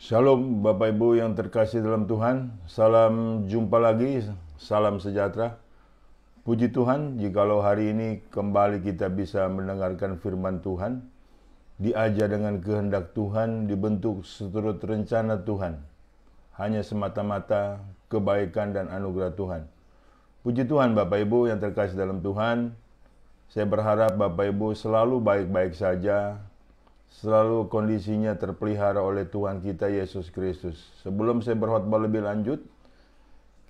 Shalom Bapak Ibu yang terkasih dalam Tuhan, salam jumpa lagi, salam sejahtera. Puji Tuhan, jikalau hari ini kembali kita bisa mendengarkan firman Tuhan, diajar dengan kehendak Tuhan, dibentuk seturut rencana Tuhan, hanya semata-mata kebaikan dan anugerah Tuhan. Puji Tuhan Bapak Ibu yang terkasih dalam Tuhan, saya berharap Bapak Ibu selalu baik-baik saja, selalu kondisinya terpelihara oleh Tuhan kita Yesus Kristus. Sebelum saya berkhotbah lebih lanjut,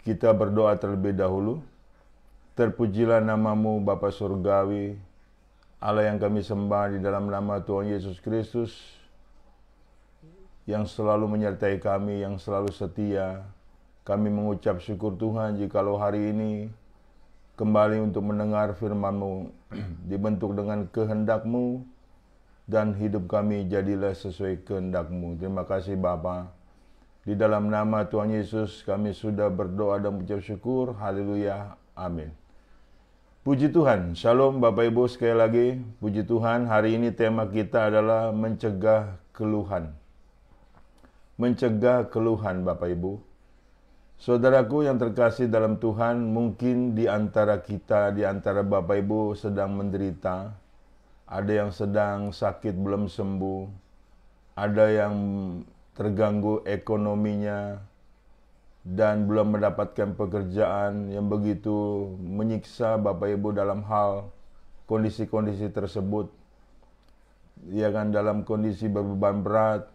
kita berdoa terlebih dahulu. Terpujilah namamu Bapa Surgawi, Allah yang kami sembah di dalam nama Tuhan Yesus Kristus, yang selalu menyertai kami, yang selalu setia. Kami mengucap syukur Tuhan jikalau hari ini kembali untuk mendengar firman-Mu, dibentuk dengan kehendak-Mu, dan hidup kami jadilah sesuai kehendak-Mu. Terima kasih Bapa. Di dalam nama Tuhan Yesus kami sudah berdoa dan mengucap syukur. Haleluya. Amin. Puji Tuhan. Shalom Bapak Ibu sekali lagi. Puji Tuhan. Hari ini tema kita adalah mencegah keluhan. Mencegah keluhan Bapak Ibu. Saudaraku yang terkasih dalam Tuhan, mungkin di antara kita, di antara Bapak Ibu sedang menderita. Ada yang sedang sakit belum sembuh, ada yang terganggu ekonominya, dan belum mendapatkan pekerjaan yang begitu menyiksa Bapak Ibu dalam hal kondisi-kondisi tersebut. Ya kan, dalam kondisi berbeban berat.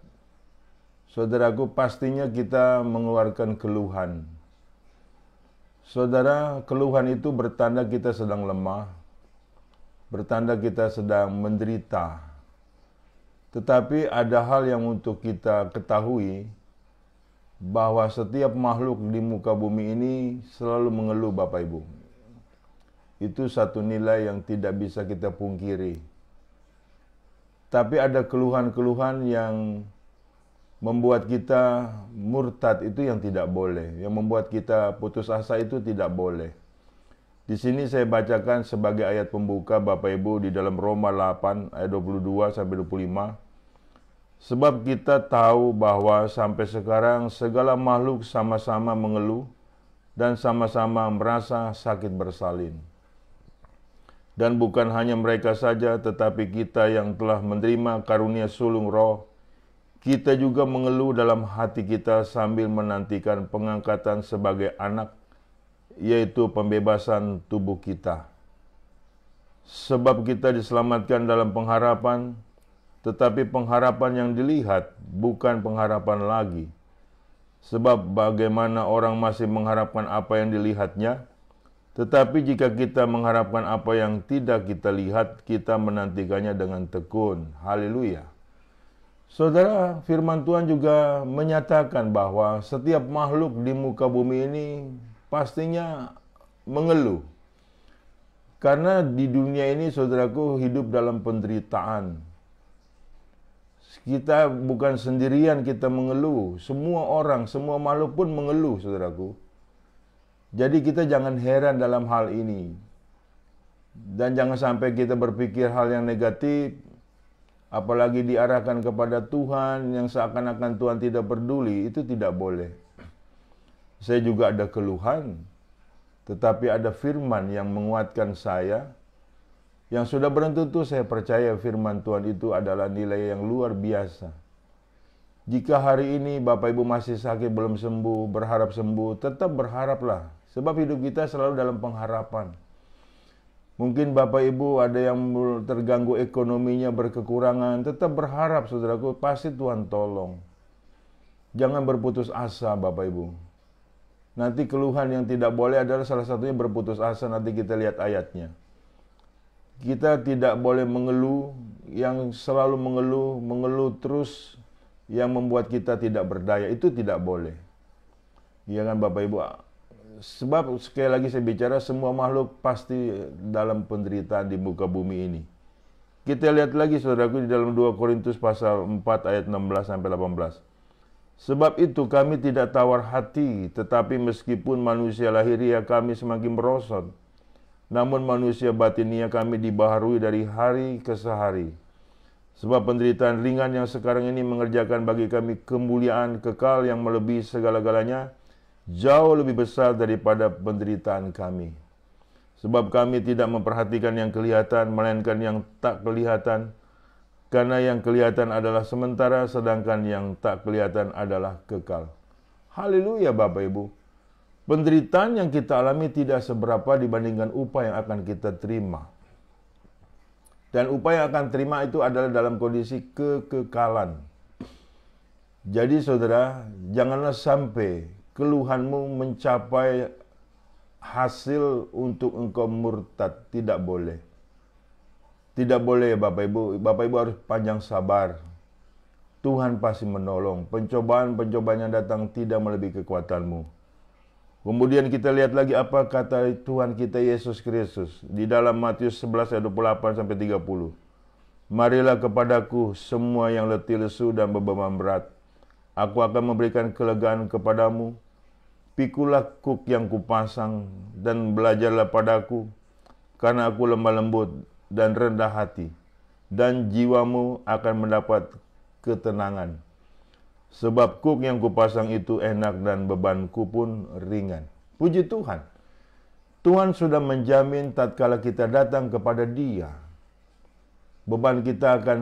Saudaraku, pastinya kita mengeluarkan keluhan. Saudara, keluhan itu bertanda kita sedang lemah, bertanda kita sedang menderita. Tetapi ada hal yang untuk kita ketahui, bahwa setiap makhluk di muka bumi ini selalu mengeluh Bapak Ibu. Itu satu nilai yang tidak bisa kita pungkiri. Tapi ada keluhan-keluhan yang membuat kita murtad, itu yang tidak boleh. Yang membuat kita putus asa itu tidak boleh. Di sini saya bacakan sebagai ayat pembuka Bapak Ibu di dalam Roma 8 ayat 22 sampai 25. Sebab kita tahu bahwa sampai sekarang segala makhluk sama-sama mengeluh dan sama-sama merasa sakit bersalin. Dan bukan hanya mereka saja, tetapi kita yang telah menerima karunia sulung roh, kita juga mengeluh dalam hati kita sambil menantikan pengangkatan sebagai anak, yaitu pembebasan tubuh kita. Sebab kita diselamatkan dalam pengharapan, tetapi pengharapan yang dilihat bukan pengharapan lagi. Sebab bagaimana orang masih mengharapkan apa yang dilihatnya, tetapi jika kita mengharapkan apa yang tidak kita lihat, kita menantikannya dengan tekun. Haleluya. Saudara, firman Tuhan juga menyatakan bahwa setiap makhluk di muka bumi ini pastinya mengeluh. Karena di dunia ini, saudaraku, hidup dalam penderitaan. Kita bukan sendirian kita mengeluh. Semua orang, semua makhluk pun mengeluh, saudaraku. Jadi kita jangan heran dalam hal ini. Dan jangan sampai kita berpikir hal yang negatif, apalagi diarahkan kepada Tuhan yang seakan-akan Tuhan tidak peduli. Itu tidak boleh. Saya juga ada keluhan, tetapi ada firman yang menguatkan saya. Yang sudah bertentu saya percaya firman Tuhan itu adalah nilai yang luar biasa. Jika hari ini Bapak Ibu masih sakit belum sembuh, berharap sembuh, tetap berharaplah. Sebab hidup kita selalu dalam pengharapan. Mungkin Bapak Ibu ada yang terganggu ekonominya, berkekurangan, tetap berharap saudaraku, pasti Tuhan tolong. Jangan berputus asa Bapak Ibu. Nanti keluhan yang tidak boleh adalah salah satunya berputus asa. Nanti kita lihat ayatnya. Kita tidak boleh mengeluh, yang selalu mengeluh terus, yang membuat kita tidak berdaya. Itu tidak boleh. Ya kan Bapak Ibu? Sebab sekali lagi saya bicara, semua makhluk pasti dalam penderitaan di muka bumi ini. Kita lihat lagi saudaraku di dalam 2 Korintus pasal 4 ayat 16 sampai 18. Sebab itu kami tidak tawar hati, tetapi meskipun manusia lahiriah kami semakin merosot, namun manusia batinia kami dibaharui dari hari ke hari. Sebab penderitaan ringan yang sekarang ini mengerjakan bagi kami kemuliaan kekal yang melebihi segala-galanya, jauh lebih besar daripada penderitaan kami. Sebab kami tidak memperhatikan yang kelihatan, melainkan yang tak kelihatan, karena yang kelihatan adalah sementara, sedangkan yang tak kelihatan adalah kekal. Haleluya Bapak Ibu. Penderitaan yang kita alami tidak seberapa dibandingkan upah yang akan kita terima. Dan upah yang akan terima itu adalah dalam kondisi kekekalan. Jadi saudara, janganlah sampai keluhanmu mencapai hasil untuk engkau murtad. Tidak boleh. Tidak boleh Bapak Ibu. Bapak Ibu harus panjang sabar. Tuhan pasti menolong. Pencobaan-pencobaan yang datang tidak melebihi kekuatanmu. Kemudian kita lihat lagi apa kata Tuhan kita Yesus Kristus di dalam Matius 11 ayat 28 sampai 30. Marilah kepadaku semua yang letih lesu dan beban berat. Aku akan memberikan kelegaan kepadamu. Pikulah kuk yang kupasang dan belajarlah padaku, karena aku lemah lembut dan rendah hati, dan jiwamu akan mendapat ketenangan. Sebab kuk yang kupasang itu enak dan bebanku pun ringan. Puji Tuhan. Tuhan sudah menjamin tatkala kita datang kepada Dia, beban kita akan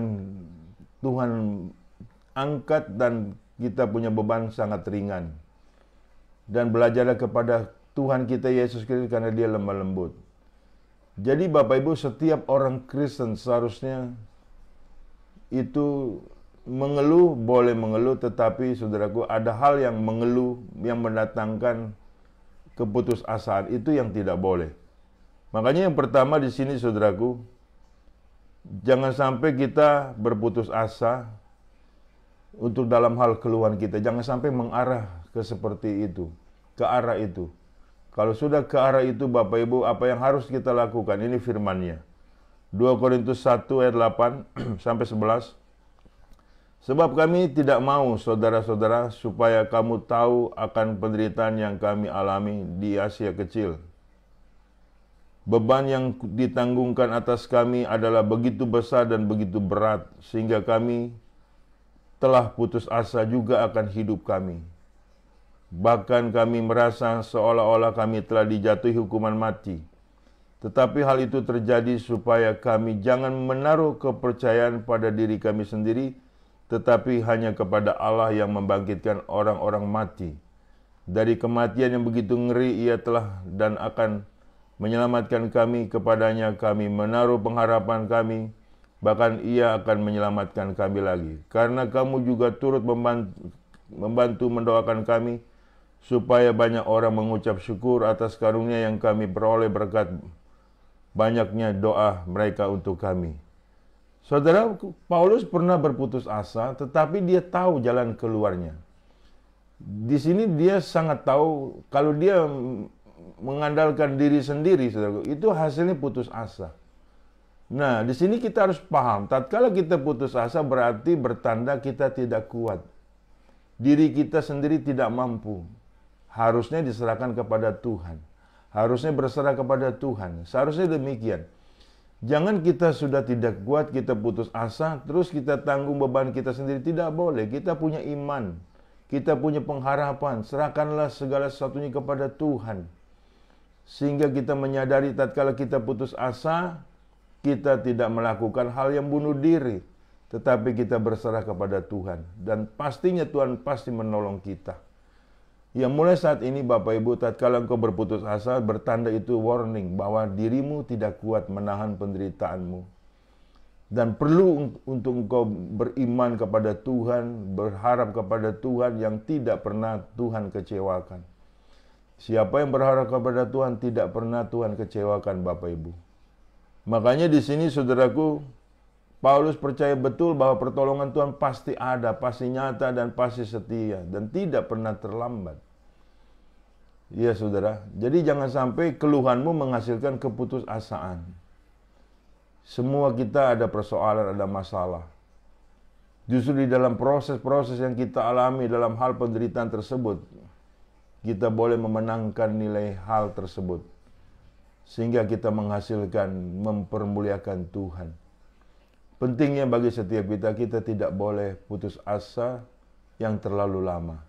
Tuhan angkat dan kita punya beban sangat ringan. Dan belajarlah kepada Tuhan kita Yesus Kristus karena Dia lemah lembut. Jadi Bapak Ibu, setiap orang Kristen seharusnya itu mengeluh, boleh mengeluh, tetapi saudaraku, ada hal yang mengeluh yang mendatangkan keputusasaan, itu yang tidak boleh. Makanya yang pertama di sini saudaraku, jangan sampai kita berputus asa untuk dalam hal keluhan kita. Jangan sampai mengarah ke seperti itu, ke arah itu. Kalau sudah ke arah itu Bapak Ibu, apa yang harus kita lakukan? Ini firman-Nya. 2 Korintus 1 ayat 8 sampai 11. Sebab kami tidak mau, saudara-saudara, supaya kamu tahu akan penderitaan yang kami alami di Asia Kecil. Beban yang ditanggungkan atas kami adalah begitu besar dan begitu berat, sehingga kami telah putus asa juga akan hidup kami. Bahkan kami merasa seolah-olah kami telah dijatuhi hukuman mati. Tetapi hal itu terjadi supaya kami jangan menaruh kepercayaan pada diri kami sendiri, tetapi hanya kepada Allah yang membangkitkan orang-orang mati. Dari kematian yang begitu ngeri Ia telah dan akan menyelamatkan kami, kepadanya kami menaruh pengharapan kami, bahkan Ia akan menyelamatkan kami lagi. Karena kamu juga turut membantu mendoakan kami, supaya banyak orang mengucap syukur atas karunia yang kami peroleh berkat banyaknya doa mereka untuk kami. Saudara, Paulus pernah berputus asa, tetapi dia tahu jalan keluarnya. Di sini dia sangat tahu kalau dia mengandalkan diri sendiri, saudara, itu hasilnya putus asa. Nah, di sini kita harus paham, tatkala kita putus asa berarti bertanda kita tidak kuat. Diri kita sendiri tidak mampu. Harusnya diserahkan kepada Tuhan. Harusnya berserah kepada Tuhan. Seharusnya demikian. Jangan kita sudah tidak kuat, kita putus asa, terus kita tanggung beban kita sendiri. Tidak boleh, kita punya iman, kita punya pengharapan. Serahkanlah segala sesuatunya kepada Tuhan. Sehingga kita menyadari tatkala kita putus asa, kita tidak melakukan hal yang bunuh diri. Tetapi kita berserah kepada Tuhan. Dan pastinya Tuhan pasti menolong kita. Ya, mulai saat ini Bapak Ibu, tatkala engkau berputus asa, bertanda itu warning bahwa dirimu tidak kuat menahan penderitaanmu. Dan perlu untuk engkau beriman kepada Tuhan, berharap kepada Tuhan yang tidak pernah Tuhan kecewakan. Siapa yang berharap kepada Tuhan tidak pernah Tuhan kecewakan Bapak Ibu. Makanya di sini saudaraku, Paulus percaya betul bahwa pertolongan Tuhan pasti ada, pasti nyata, dan pasti setia, dan tidak pernah terlambat. Ya saudara, jadi jangan sampai keluhanmu menghasilkan keputusasaan. Semua kita ada persoalan, ada masalah. Justru di dalam proses-proses yang kita alami dalam hal penderitaan tersebut, kita boleh memenangkan nilai hal tersebut. Sehingga kita menghasilkan, mempermuliakan Tuhan. Pentingnya bagi setiap kita tidak boleh putus asa yang terlalu lama.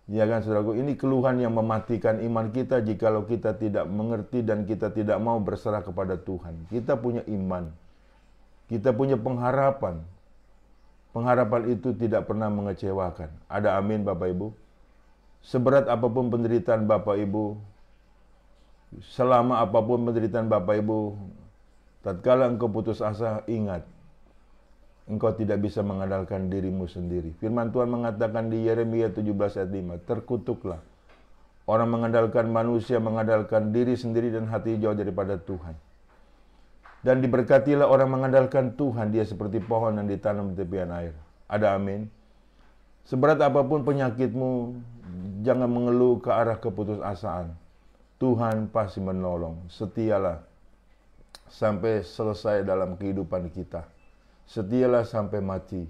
Ya kan saudaraku, ini keluhan yang mematikan iman kita jikalau kita tidak mengerti dan kita tidak mau berserah kepada Tuhan. Kita punya iman, kita punya pengharapan. Pengharapan itu tidak pernah mengecewakan. Ada amin Bapak Ibu? Seberat apapun penderitaan Bapak Ibu, selama apapun penderitaan Bapak Ibu, tatkala engkau putus asa, ingat, engkau tidak bisa mengandalkan dirimu sendiri. Firman Tuhan mengatakan di Yeremia 17 ayat 5, terkutuklah orang mengandalkan manusia, mengandalkan diri sendiri dan hati jauh daripada Tuhan. Dan diberkatilah orang mengandalkan Tuhan, dia seperti pohon yang ditanam di tepian air. Ada amin? Seberat apapun penyakitmu, jangan mengeluh ke arah keputusasaan. Tuhan pasti menolong. Setialah sampai selesai dalam kehidupan kita. Setialah sampai mati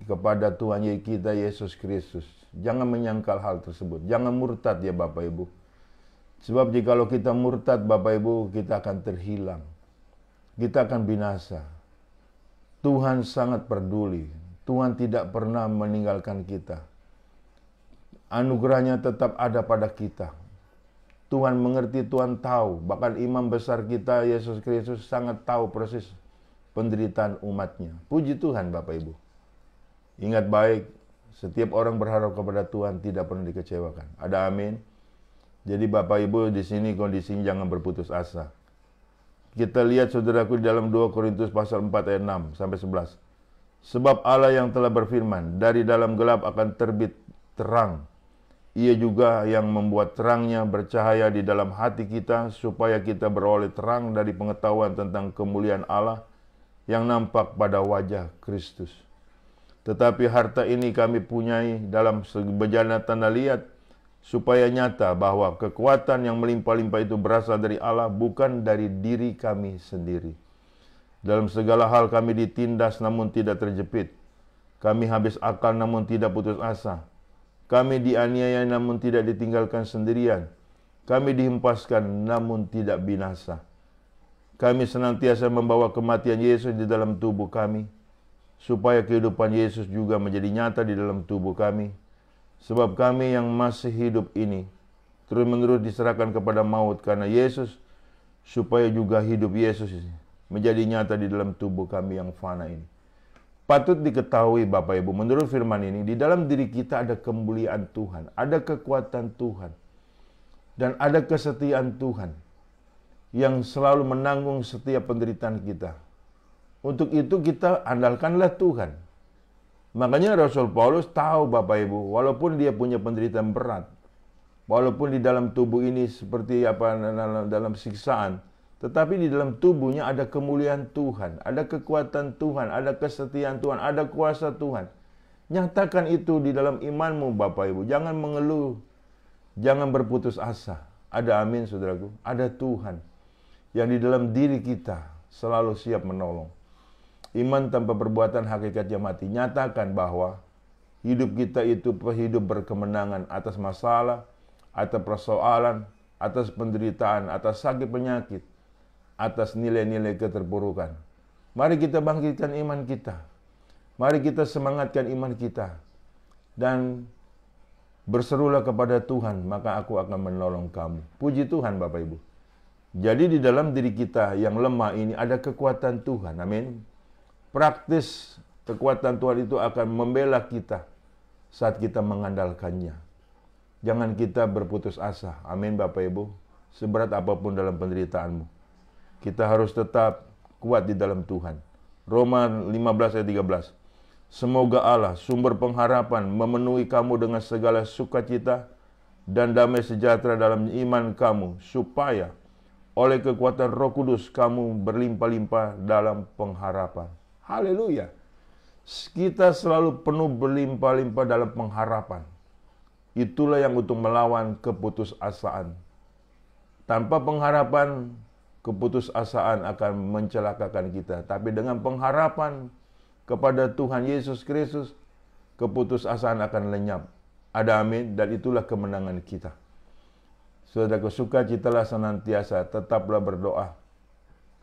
kepada Tuhan kita Yesus Kristus. Jangan menyangkal hal tersebut. Jangan murtad ya Bapak Ibu. Sebab jikalau kita murtad Bapak Ibu, kita akan terhilang. Kita akan binasa. Tuhan sangat peduli. Tuhan tidak pernah meninggalkan kita. Anugerahnya tetap ada pada kita. Tuhan mengerti, Tuhan tahu. Bahkan imam besar kita Yesus Kristus sangat tahu persis penderitaan umatnya. Puji Tuhan Bapak Ibu. Ingat baik, setiap orang berharap kepada Tuhan tidak pernah dikecewakan. Ada amin? Jadi Bapak Ibu di sini kondisinya jangan berputus asa. Kita lihat saudaraku di dalam 2 Korintus pasal 4 ayat 6 sampai 11. Sebab Allah yang telah berfirman, dari dalam gelap akan terbit terang. Ia juga yang membuat terangnya bercahaya di dalam hati kita, supaya kita beroleh terang dari pengetahuan tentang kemuliaan Allah yang nampak pada wajah Kristus. Tetapi harta ini kami punyai dalam sebejana tanda liat, supaya nyata bahwa kekuatan yang melimpah-limpah itu berasal dari Allah, bukan dari diri kami sendiri. Dalam segala hal kami ditindas namun tidak terjepit. Kami habis akal namun tidak putus asa. Kami dianiaya namun tidak ditinggalkan sendirian. Kami dihempaskan namun tidak binasa. Kami senantiasa membawa kematian Yesus di dalam tubuh kami, supaya kehidupan Yesus juga menjadi nyata di dalam tubuh kami. Sebab kami yang masih hidup ini terus-menerus diserahkan kepada maut karena Yesus, supaya juga hidup Yesus menjadi nyata di dalam tubuh kami yang fana ini. Patut diketahui Bapak Ibu, menurut firman ini, di dalam diri kita ada kemuliaan Tuhan, ada kekuatan Tuhan, dan ada kesetiaan Tuhan yang selalu menanggung setiap penderitaan kita. Untuk itu kita andalkanlah Tuhan. Makanya Rasul Paulus tahu Bapak Ibu, walaupun dia punya penderitaan berat, walaupun di dalam tubuh ini seperti dalam siksaan, tetapi di dalam tubuhnya ada kemuliaan Tuhan, ada kekuatan Tuhan, ada kesetiaan Tuhan, ada kuasa Tuhan. Nyatakan itu di dalam imanmu Bapak Ibu. Jangan mengeluh, jangan berputus asa. Ada amin saudaraku, ada Tuhan yang di dalam diri kita selalu siap menolong. Iman tanpa perbuatan hakikatnya mati. Nyatakan bahwa hidup kita itu hidup berkemenangan atas masalah, atas persoalan, atas penderitaan, atas sakit penyakit, atas nilai-nilai keterpurukan. Mari kita bangkitkan iman kita. Mari kita semangatkan iman kita. Dan berserulah kepada Tuhan, maka aku akan menolong kamu. Puji Tuhan Bapak Ibu. Jadi di dalam diri kita yang lemah ini ada kekuatan Tuhan. Amin. Praktis kekuatan Tuhan itu akan membela kita saat kita mengandalkannya. Jangan kita berputus asa. Amin Bapak Ibu. Seberat apapun dalam penderitaanmu, kita harus tetap kuat di dalam Tuhan. Roma 15 ayat 13. Semoga Allah, sumber pengharapan, memenuhi kamu dengan segala sukacita dan damai sejahtera dalam iman kamu, supaya oleh kekuatan Roh Kudus kamu berlimpah-limpah dalam pengharapan. Haleluya. Kita selalu penuh berlimpah-limpah dalam pengharapan. Itulah yang untuk melawan keputusasaan. Tanpa pengharapan, keputusasaan akan mencelakakan kita. Tapi dengan pengharapan kepada Tuhan Yesus Kristus, keputusasaan akan lenyap. Ada amin, dan itulah kemenangan kita. Saudara, sukacitalah senantiasa, tetaplah berdoa.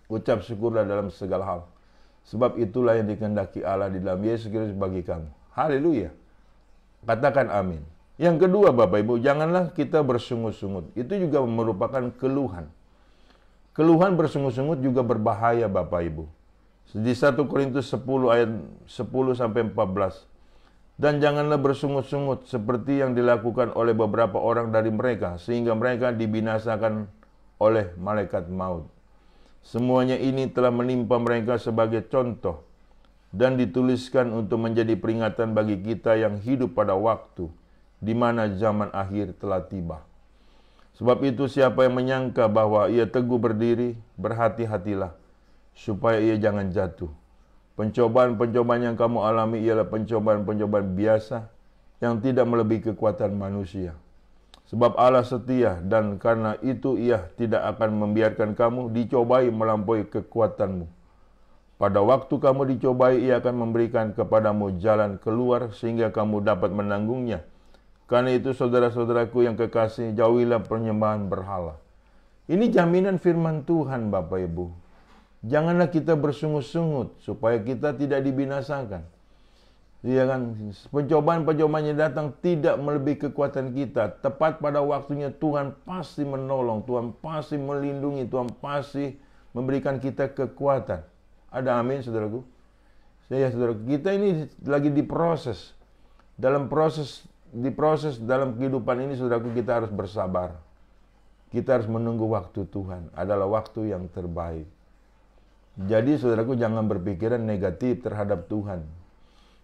Ucap syukurlah dalam segala hal. Sebab itulah yang dikehendaki Allah di dalam Yesus Kristus bagi kamu. Haleluya. Katakan amin. Yang kedua Bapak Ibu, janganlah kita bersungut-sungut. Itu juga merupakan keluhan. Keluhan bersungut-sungut juga berbahaya Bapak Ibu. Di 1 Korintus 10 ayat 10 sampai 14. Dan janganlah bersungut-sungut seperti yang dilakukan oleh beberapa orang dari mereka, sehingga mereka dibinasakan oleh malaikat maut. Semuanya ini telah menimpa mereka sebagai contoh dan dituliskan untuk menjadi peringatan bagi kita yang hidup pada waktu di mana zaman akhir telah tiba. Sebab itu siapa yang menyangka bahwa ia teguh berdiri, berhati-hatilah supaya ia jangan jatuh. Pencobaan-pencobaan yang kamu alami ialah pencobaan-pencobaan biasa yang tidak melebihi kekuatan manusia. Sebab Allah setia dan karena itu Ia tidak akan membiarkan kamu dicobai melampaui kekuatanmu. Pada waktu kamu dicobai, Ia akan memberikan kepadamu jalan keluar sehingga kamu dapat menanggungnya. Karena itu saudara-saudaraku yang kekasih, jauhilah penyembahan berhala. Ini jaminan firman Tuhan Bapak Ibu. Janganlah kita bersungut-sungut supaya kita tidak dibinasakan. Iya kan, pencobaan-pencobaan yang datang tidak melebihi kekuatan kita. Tepat pada waktunya Tuhan pasti menolong, Tuhan pasti melindungi, Tuhan pasti memberikan kita kekuatan. Ada amin saudaraku? Ya saudaraku, kita ini lagi diproses. Diproses dalam kehidupan ini saudaraku, kita harus bersabar. Kita harus menunggu waktu Tuhan, adalah waktu yang terbaik. Jadi saudaraku, jangan berpikiran negatif terhadap Tuhan.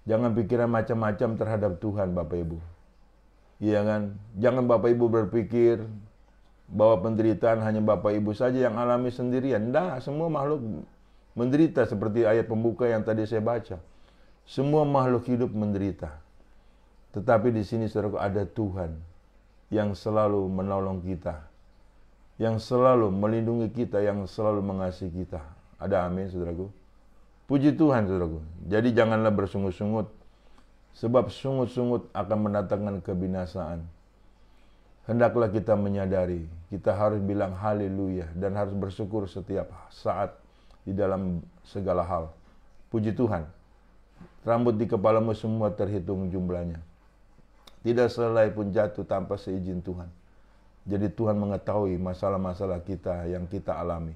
Jangan pikiran macam-macam terhadap Tuhan Bapak Ibu. Iya kan? Jangan Bapak Ibu berpikir bahwa penderitaan hanya Bapak Ibu saja yang alami sendirian. Tidak, semua makhluk menderita seperti ayat pembuka yang tadi saya baca. Semua makhluk hidup menderita. Tetapi di sini saudaraku ada Tuhan yang selalu menolong kita. Yang selalu melindungi kita, yang selalu mengasihi kita. Ada amin saudaraku? Puji Tuhan saudaraku. Jadi janganlah bersungut-sungut, sebab sungut-sungut akan mendatangkan kebinasaan. Hendaklah kita menyadari, kita harus bilang haleluya dan harus bersyukur setiap saat di dalam segala hal. Puji Tuhan. Rambut di kepalamu semua terhitung jumlahnya. Tidak selai pun jatuh tanpa seizin Tuhan. Jadi Tuhan mengetahui masalah-masalah kita yang kita alami.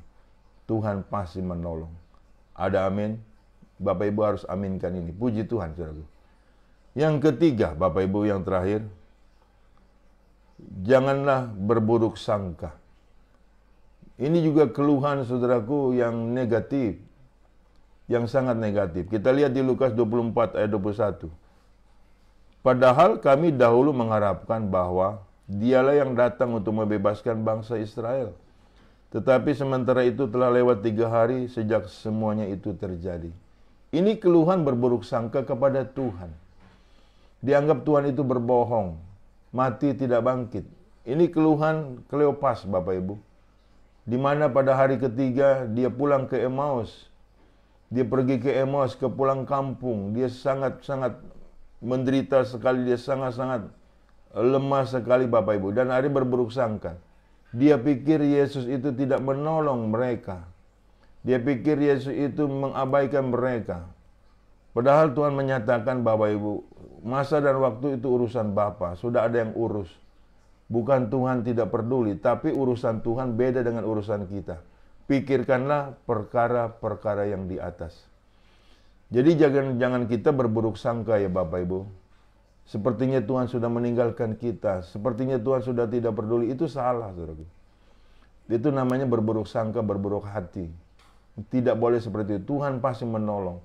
Tuhan pasti menolong. Ada amin? Bapak Ibu harus aminkan ini. Puji Tuhan, saudaraku. Yang ketiga, Bapak Ibu yang terakhir, janganlah berburuk sangka. Ini juga keluhan saudaraku yang negatif, yang sangat negatif. Kita lihat di Lukas 24 ayat 21. Padahal kami dahulu mengharapkan bahwa Dialah yang datang untuk membebaskan bangsa Israel. Tetapi sementara itu telah lewat 3 hari sejak semuanya itu terjadi. Ini keluhan berburuk sangka kepada Tuhan. Dianggap Tuhan itu berbohong, mati tidak bangkit. Ini keluhan Kleopas, Bapak Ibu. Di mana pada hari ketiga dia pulang ke Emmaus. Dia pergi ke Emmaus, ke pulang kampung. Dia sangat-sangat menderita sekali, dia sangat-sangat lemah sekali Bapak Ibu. Dan hari berburuk sangka. Dia pikir Yesus itu tidak menolong mereka. Dia pikir Yesus itu mengabaikan mereka. Padahal Tuhan menyatakan Bapak Ibu, masa dan waktu itu urusan Bapa, sudah ada yang urus. Bukan Tuhan tidak peduli, tapi urusan Tuhan beda dengan urusan kita. Pikirkanlah perkara-perkara yang di atas. Jadi jangan kita berburuk sangka ya Bapak Ibu. Sepertinya Tuhan sudah meninggalkan kita, sepertinya Tuhan sudah tidak peduli, itu salah saudaraku. Itu namanya berburuk sangka, berburuk hati. Tidak boleh seperti itu. Tuhan pasti menolong.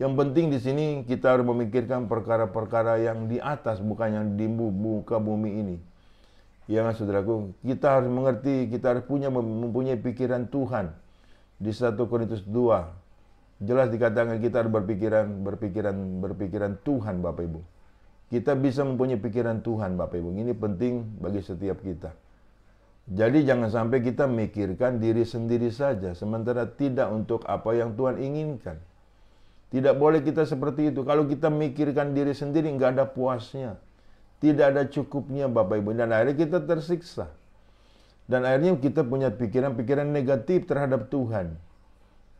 Yang penting di sini kita harus memikirkan perkara-perkara yang di atas, bukan yang di muka bumi ini. Ya kan saudaraku, kita harus mengerti, kita harus mempunyai pikiran Tuhan. Di 1 Korintus 2 jelas dikatakan kita harus berpikiran Tuhan Bapak Ibu. Kita bisa mempunyai pikiran Tuhan Bapak Ibu. Ini penting bagi setiap kita. Jadi jangan sampai kita mikirkan diri sendiri saja, sementara tidak untuk apa yang Tuhan inginkan. Tidak boleh kita seperti itu. Kalau kita mikirkan diri sendiri, nggak ada puasnya. Tidak ada cukupnya Bapak Ibu. Dan akhirnya kita tersiksa. Dan akhirnya kita punya pikiran-pikiran negatif terhadap Tuhan.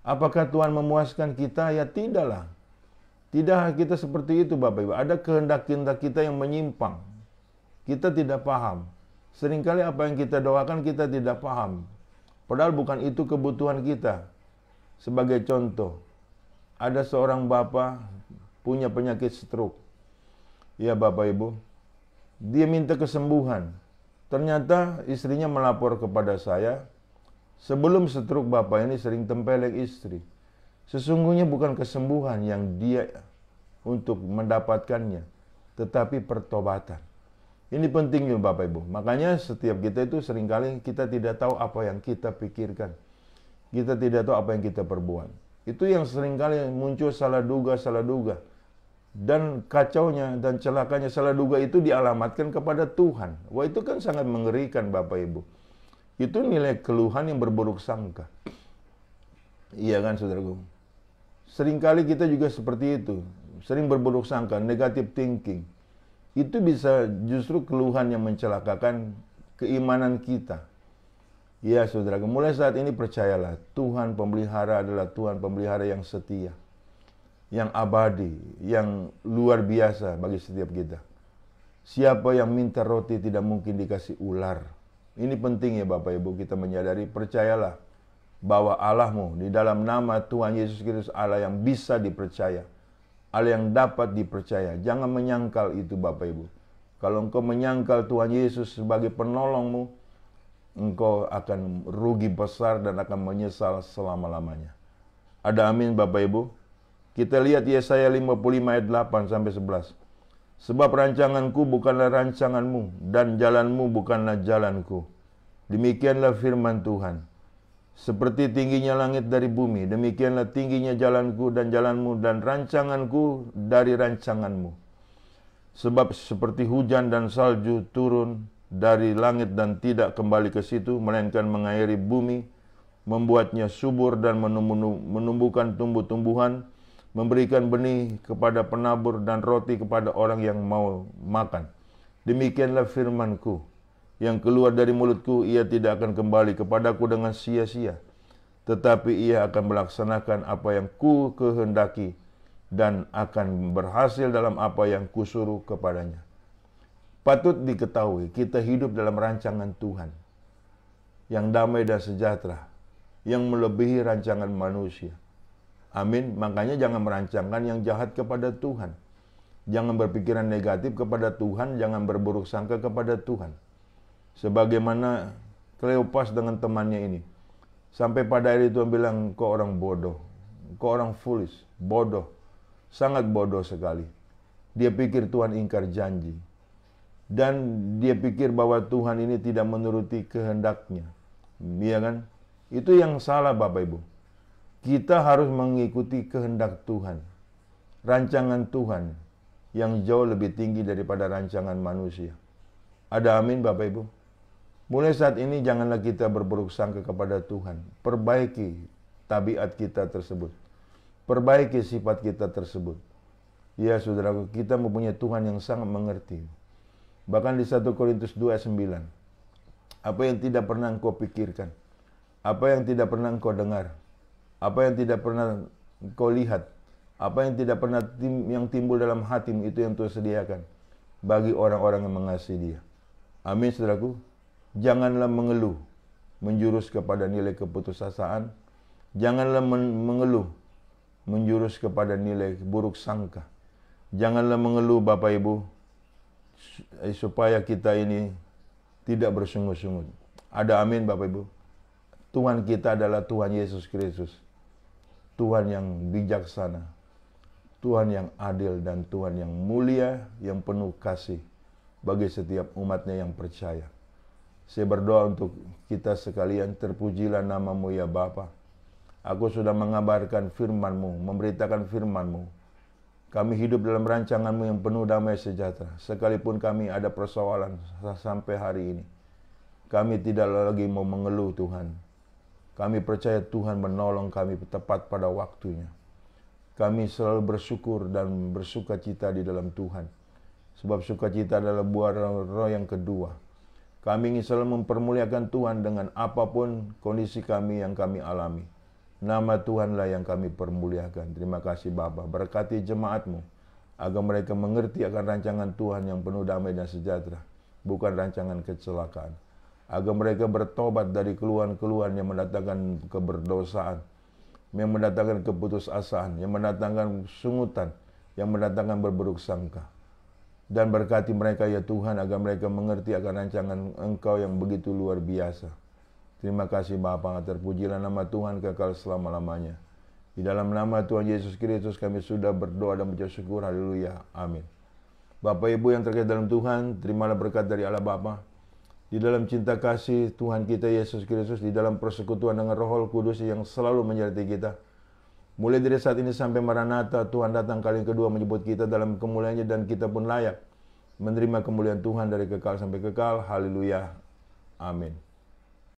Apakah Tuhan memuaskan kita? Ya tidaklah. Tidak kita seperti itu Bapak Ibu. Ada kehendak-kehendak kita yang menyimpang. Kita tidak paham. Seringkali apa yang kita doakan kita tidak paham. Padahal bukan itu kebutuhan kita. Sebagai contoh, ada seorang bapak punya penyakit stroke. Ya Bapak Ibu, dia minta kesembuhan. Ternyata istrinya melapor kepada saya, sebelum stroke bapak ini sering tempeleng istri. Sesungguhnya bukan kesembuhan yang dia untuk mendapatkannya, tetapi pertobatan. Ini pentingnya Bapak Ibu. Makanya setiap kita itu seringkali kita tidak tahu apa yang kita pikirkan. Kita tidak tahu apa yang kita perbuat. Itu yang seringkali muncul salah duga. Dan kacaunya dan celakanya salah duga itu dialamatkan kepada Tuhan. Wah itu kan sangat mengerikan Bapak Ibu. Itu nilai keluhan yang berburuk sangka. Iya kan saudaraku? Seringkali kita juga seperti itu. Sering berburuk sangka, negative thinking. Itu bisa justru keluhan yang mencelakakan keimanan kita. Ya saudara, mulai saat ini percayalah, Tuhan pemelihara adalah Tuhan pemelihara yang setia, yang abadi, yang luar biasa bagi setiap kita. Siapa yang minta roti tidak mungkin dikasih ular. Ini penting ya Bapak Ibu, kita menyadari, percayalah bahwa Allahmu di dalam nama Tuhan Yesus Kristus Allah yang bisa dipercaya. Allah yang dapat dipercaya. Jangan menyangkal itu Bapak Ibu. Kalau engkau menyangkal Tuhan Yesus sebagai penolongmu, engkau akan rugi besar dan akan menyesal selama-lamanya. Ada amin Bapak Ibu? Kita lihat Yesaya 55 ayat 8 sampai 11. Sebab rancanganku bukanlah rancanganmu, dan jalanmu bukanlah jalanku. Demikianlah firman Tuhan. Seperti tingginya langit dari bumi, demikianlah tingginya jalanku dan jalanmu dan rancanganku dari rancanganmu. Sebab seperti hujan dan salju turun dari langit dan tidak kembali ke situ, melainkan mengairi bumi, membuatnya subur dan menumbuhkan tumbuh-tumbuhan, memberikan benih kepada penabur dan roti kepada orang yang mau makan. Demikianlah firmanku. Yang keluar dari mulutku, ia tidak akan kembali kepadaku dengan sia-sia, tetapi ia akan melaksanakan apa yang ku kehendaki dan akan berhasil dalam apa yang kusuruh kepadanya. Patut diketahui, kita hidup dalam rancangan Tuhan yang damai dan sejahtera, yang melebihi rancangan manusia. Amin. Makanya jangan merancangkan yang jahat kepada Tuhan. Jangan berpikiran negatif kepada Tuhan, jangan berburuk sangka kepada Tuhan. Sebagaimana Kleopas dengan temannya ini. Sampai pada akhirnya Tuhan bilang, kau orang bodoh. Kau orang foolish, bodoh. Sangat bodoh sekali. Dia pikir Tuhan ingkar janji. Dan dia pikir bahwa Tuhan ini tidak menuruti kehendaknya. Iya kan? Itu yang salah Bapak Ibu. Kita harus mengikuti kehendak Tuhan. Rancangan Tuhan yang jauh lebih tinggi daripada rancangan manusia. Ada amin Bapak Ibu? Mulai saat ini janganlah kita berburuk sangka kepada Tuhan. Perbaiki tabiat kita tersebut. Perbaiki sifat kita tersebut. Ya saudaraku, kita mempunyai Tuhan yang sangat mengerti. Bahkan di 1 Korintus 2 ayat 9. Apa yang tidak pernah engkau pikirkan. Apa yang tidak pernah engkau dengar. Apa yang tidak pernah engkau lihat. Apa yang tidak pernah yang timbul dalam hatimu, itu yang Tuhan sediakan bagi orang-orang yang mengasihi Dia. Amin saudaraku. Janganlah mengeluh, menjurus kepada nilai keputusasaan. Janganlah mengeluh, menjurus kepada nilai buruk sangka. Janganlah mengeluh Bapak Ibu, supaya kita ini tidak bersungut-sungut. Ada amin Bapak Ibu. Tuhan kita adalah Tuhan Yesus Kristus. Tuhan yang bijaksana, Tuhan yang adil, dan Tuhan yang mulia, yang penuh kasih bagi setiap umatnya yang percaya. Saya berdoa untuk kita sekalian, terpujilah nama-Mu ya Bapa. Aku sudah mengabarkan firman-Mu, memberitakan firman-Mu. Kami hidup dalam rancangan-Mu yang penuh damai sejahtera. Sekalipun kami ada persoalan sampai hari ini, kami tidak lagi mau mengeluh Tuhan. Kami percaya Tuhan menolong kami tepat pada waktunya. Kami selalu bersyukur dan bersukacita di dalam Tuhan. Sebab sukacita adalah buah roh yang kedua. Kami ingin selalu mempermuliakan Tuhan dengan apapun kondisi kami yang kami alami. Nama Tuhanlah yang kami permuliakan. Terima kasih Bapa. Berkati jemaat-Mu agar mereka mengerti akan rancangan Tuhan yang penuh damai dan sejahtera, bukan rancangan kecelakaan. Agar mereka bertobat dari keluhan-keluhan yang mendatangkan keberdosaan, yang mendatangkan keputusasaan, yang mendatangkan sungutan, yang mendatangkan berburuk sangka. Dan berkati mereka ya Tuhan agar mereka mengerti akan rancangan Engkau yang begitu luar biasa. Terima kasih Bapa, terpujilah nama Tuhan kekal selama-lamanya. Di dalam nama Tuhan Yesus Kristus kami sudah berdoa dan mengucap syukur. Haleluya. Amin. Bapak Ibu yang terkait dalam Tuhan, terimalah berkat dari Allah Bapa. Di dalam cinta kasih Tuhan kita Yesus Kristus, di dalam persekutuan dengan Roh Kudus yang selalu menyertai kita. Mulai dari saat ini sampai Maranatha, Tuhan datang kali kedua menyebut kita dalam kemuliaannya dan kita pun layak menerima kemuliaan Tuhan dari kekal sampai kekal. Haleluya. Amin.